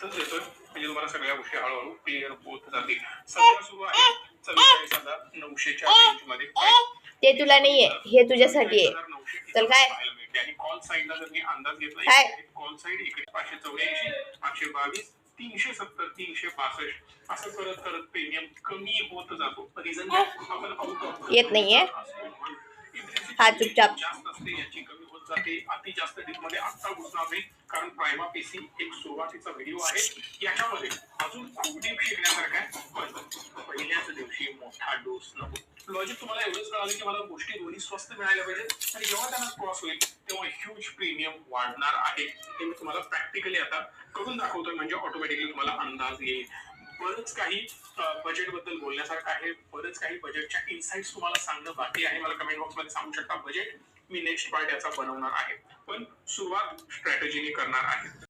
इथंच देतोय म्हणजे तुम्हाला सगळ्या गोष्टी हळूहळू क्लिअर होत जातील. सध्या सुरू आहे 44,900च्या रेंज मध्ये. ते तुला नाहीये, हे तुझ्यासाठी आहे. चल काय आणि कॉल साईडला जर मी अंदाज घेतला काय कॉल साईड इकडे 584, 522, 370, 362 असं करत करत प्रीमियम कमी होत जातो. रिझन आपण आउट येत नाहीये हा चुपचाप. जास्त असते याची कमी होत जाते. अति जास्त डीप मध्ये आता घुसणार नाही कारण प्रायमा पेसी एक सुरुवातीचा व्हिडिओ आहे. याच्यामध्ये अजून खूप डीप शिकण्यासारखं आहे. पण पहिल्याच दिवशी मोठा डोस नको. लॉजिक तुम्हाला एवढंच कळालं की मला गोष्टी दोन्ही स्वस्त मिळायला पाहिजेत आणि जेव्हा त्यांना क्रॉस होईल तेव्हा ह्यूज प्रीमियम वाढणार आहे. हे मी तुम्हाला प्रॅक्टिकली आता करून दाखवतोय म्हणजे ऑटोमॅटिकली तुम्हाला अंदाज येईल. बरंच काही बजेट बद्दल बोलण्यासारखं आहे. बरंच काही बजेटच्या इन्साइट्स तुम्हाला सांगणं बाकी आहे. मला कमेंट बॉक्स मध्ये सांगू शकता. बजेट मी नेक्स्ट पार्ट याचा बनवणार आहे पण सुरुवात स्ट्रॅटेजीने करणार आहे.